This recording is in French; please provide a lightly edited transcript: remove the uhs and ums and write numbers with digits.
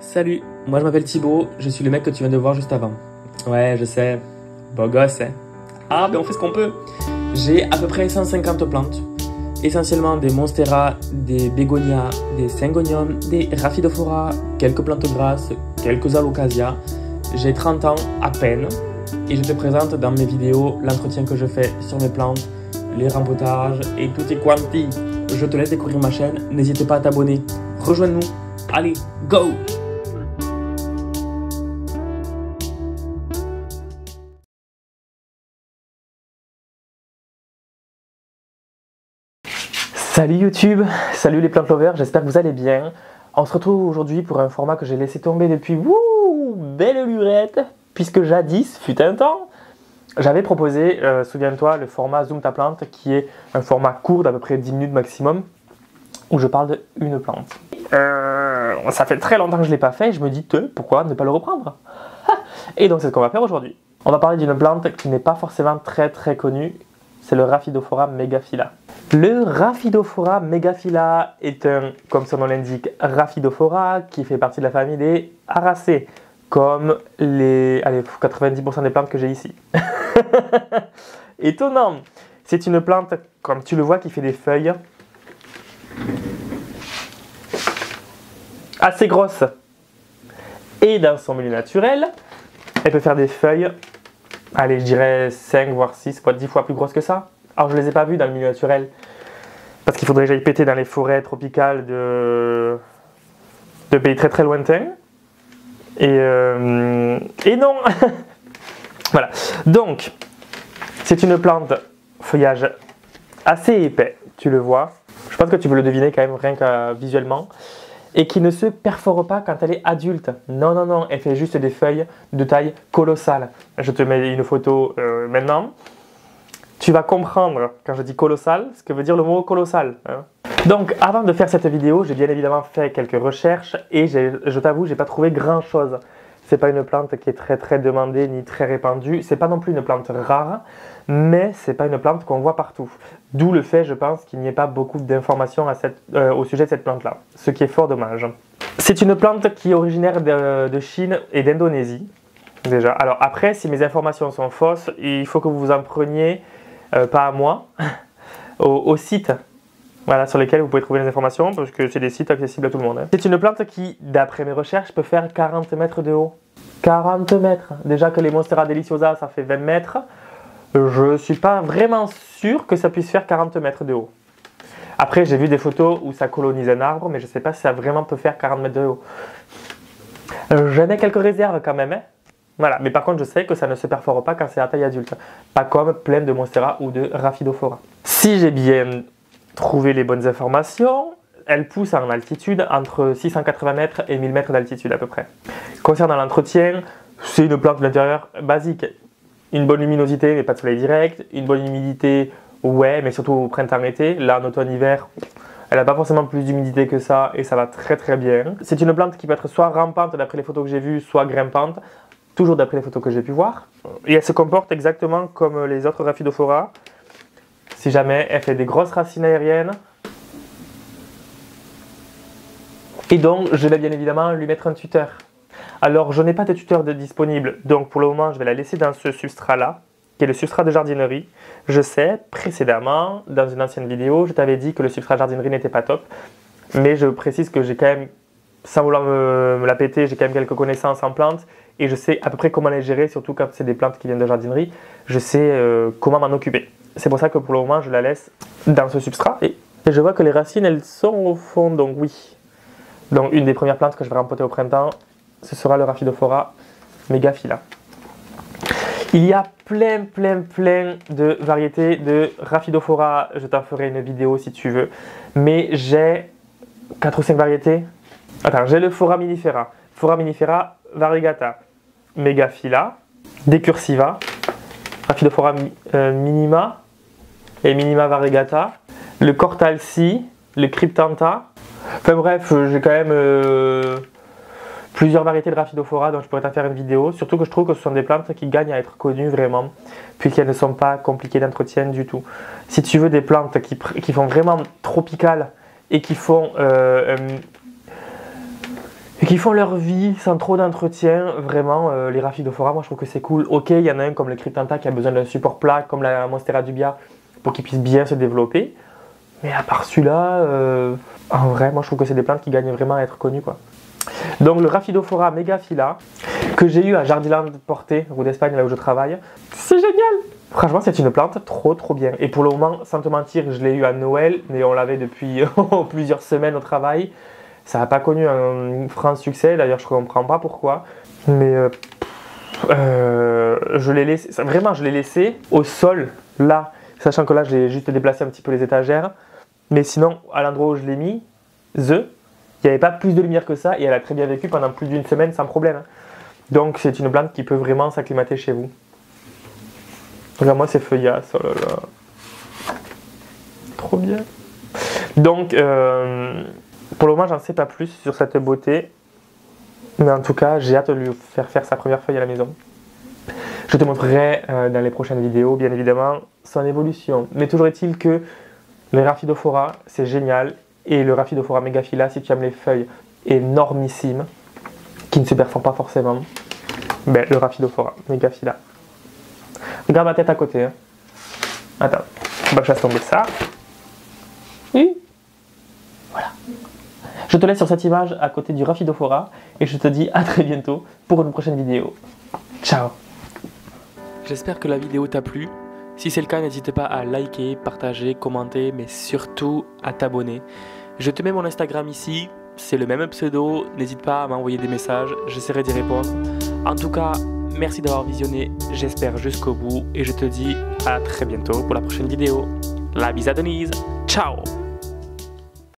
Salut, moi je m'appelle Thibaut, je suis le mec que tu viens de voir juste avant. Ouais, je sais, beau gosse, hein. Ah, ben on fait ce qu'on peut. J'ai à peu près 150 plantes, essentiellement des monstera, des bégonias, des syngoniums, des rhaphidophora, quelques plantes grasses, quelques alocasia. J'ai 30 ans à peine et je te présente dans mes vidéos l'entretien que je fais sur mes plantes, les rempotages et tout est quanti. Je te laisse découvrir ma chaîne, n'hésite pas à t'abonner. Rejoins-nous, allez, go! Salut YouTube, salut les plantes lovers, j'espère que vous allez bien. On se retrouve aujourd'hui pour un format que j'ai laissé tomber depuis belle lurette, puisque jadis, fut un temps, j'avais proposé, souviens-toi, le format Zoom ta plante, qui est un format court d'à peu près 10 minutes maximum, où je parle d'une plante. Ça fait très longtemps que je ne l'ai pas fait, et je me dis, pourquoi ne pas le reprendre? Et donc c'est ce qu'on va faire aujourd'hui. On va parler d'une plante qui n'est pas forcément très connue, c'est le Rhaphidophora megaphylla. Le Rhaphidophora megaphylla est un, comme son nom l'indique, Rhaphidophora qui fait partie de la famille des Aracées, comme les 90% des plantes que j'ai ici. Étonnant! C'est une plante, comme tu le vois, qui fait des feuilles assez grosses. Et dans son milieu naturel, elle peut faire des feuilles, allez, je dirais 5 voire 6, 10 fois plus grosses que ça. Alors je ne les ai pas vues dans le milieu naturel, parce qu'il faudrait que j'aille péter dans les forêts tropicales de pays très lointains. Et non. Voilà. Donc, c'est une plante feuillage assez épais, tu le vois. Je pense que tu peux le deviner quand même, rien que visuellement. Et qui ne se perfore pas quand elle est adulte. Non, elle fait juste des feuilles de taille colossale. Je te mets une photo maintenant. Tu vas comprendre, quand je dis colossal, ce que veut dire le mot colossal. Hein. Donc, avant de faire cette vidéo, j'ai bien évidemment fait quelques recherches et je t'avoue, j'ai pas trouvé grand chose. C'est pas une plante qui est très demandée ni très répandue. C'est pas non plus une plante rare, mais c'est pas une plante qu'on voit partout. D'où le fait, je pense, qu'il n'y ait pas beaucoup d'informations au sujet de cette plante-là, ce qui est fort dommage. C'est une plante qui est originaire de Chine et d'Indonésie, déjà. Alors après, si mes informations sont fausses, il faut que vous vous en preniez, pas à moi, au site. Voilà, sur lesquels vous pouvez trouver les informations, parce que c'est des sites accessibles à tout le monde. Hein. C'est une plante qui, d'après mes recherches, peut faire 40 mètres de haut. 40 mètres. Déjà que les Monstera deliciosa, ça fait 20 mètres. Je ne suis pas vraiment sûr que ça puisse faire 40 mètres de haut. Après, j'ai vu des photos où ça colonise un arbre, mais je ne sais pas si ça vraiment peut faire 40 mètres de haut. J'en ai quelques réserves quand même. Hein. Voilà, mais par contre, je sais que ça ne se perfore pas quand c'est à taille adulte. Pas comme plein de Monstera ou de Rhaphidophora. Si j'ai bien trouver les bonnes informations, elle pousse en altitude entre 680 mètres et 1000 mètres d'altitude à peu près. Concernant l'entretien, c'est une plante de l'intérieur basique. Une bonne luminosité mais pas de soleil direct, une bonne humidité, ouais, mais surtout au printemps-été. Là en automne-hiver, elle n'a pas forcément plus d'humidité que ça et ça va très bien. C'est une plante qui peut être soit rampante d'après les photos que j'ai vues, soit grimpante, toujours d'après les photos que j'ai pu voir. Et elle se comporte exactement comme les autres Rhaphidophora. Si jamais elle fait des grosses racines aériennes. Et donc, je vais bien évidemment lui mettre un tuteur. Alors, je n'ai pas de tuteur disponible, donc pour le moment, je vais la laisser dans ce substrat-là, qui est le substrat de jardinerie. Je sais, précédemment, dans une ancienne vidéo, je t'avais dit que le substrat de jardinerie n'était pas top, mais je précise que j'ai quand même, sans vouloir me la péter, j'ai quand même quelques connaissances en plantes, et je sais à peu près comment les gérer, surtout quand c'est des plantes qui viennent de jardinerie, je sais comment m'en occuper. C'est pour ça que pour le moment, je la laisse dans ce substrat. Et je vois que les racines, elles sont au fond, donc oui. Donc une des premières plantes que je vais rempoter au printemps, ce sera le Rhaphidophora megaphylla. Il y a plein de variétés de Rhaphidophora. Je t'en ferai une vidéo si tu veux. Mais j'ai 4 ou 5 variétés. Attends, j'ai le Foraminifera, variegata, megaphylla, decursiva, Rhaphidophora minima et minima variegata, le cortalsi, le cryptantha. Enfin bref, j'ai quand même plusieurs variétés de Rhaphidophora dont je pourrais t'en faire une vidéo. Surtout que je trouve que ce sont des plantes qui gagnent à être connues vraiment, puisqu'elles ne sont pas compliquées d'entretien du tout. Si tu veux des plantes qui font vraiment tropicales et qui font qui font leur vie sans trop d'entretien. Vraiment, les Rhaphidophora, moi je trouve que c'est cool. Ok, il y en a un comme le Cryptantha qui a besoin d'un support plat, comme la Monstera dubia, pour qu'il puisse bien se développer. Mais à part celui-là, en vrai, moi je trouve que c'est des plantes qui gagnent vraiment à être connues, quoi. Donc le Rhaphidophora megaphylla, que j'ai eu à Jardiland Porté, rue d'Espagne, là où je travaille. C'est génial! Franchement, c'est une plante trop bien. Et pour le moment, sans te mentir, je l'ai eu à Noël, mais on l'avait depuis plusieurs semaines au travail. Ça n'a pas connu un franc succès, d'ailleurs je ne comprends pas pourquoi. Mais je l'ai laissé, vraiment je l'ai laissé au sol, là. Sachant que là, je l'ai juste déplacé un petit peu les étagères. Mais sinon, à l'endroit où je l'ai mis, il n'y avait pas plus de lumière que ça et elle a très bien vécu pendant plus d'une semaine sans problème. Donc c'est une plante qui peut vraiment s'acclimater chez vous. Regarde-moi ces feuillasses, oh là là. Trop bien. Donc, pour le moment, j'en sais pas plus sur cette beauté. Mais en tout cas, j'ai hâte de lui faire sa première feuille à la maison. Je te montrerai dans les prochaines vidéos, bien évidemment, son évolution. Mais toujours est-il que les Rhaphidophora, c'est génial. Et le Rhaphidophora megaphylla, si tu aimes les feuilles énormissimes, qui ne se perforent pas forcément, ben, le Rhaphidophora megaphylla. Regarde ma tête à côté. Hein. Attends, bah, je laisse tomber ça. Et voilà. Je te laisse sur cette image à côté du Rhaphidophora et je te dis à très bientôt pour une prochaine vidéo. Ciao. J'espère que la vidéo t'a plu. Si c'est le cas, n'hésite pas à liker, partager, commenter, mais surtout à t'abonner. Je te mets mon Instagram ici, c'est le même pseudo, n'hésite pas à m'envoyer des messages, j'essaierai d'y répondre. En tout cas, merci d'avoir visionné, j'espère jusqu'au bout, et je te dis à très bientôt pour la prochaine vidéo. La bise à Denise, ciao!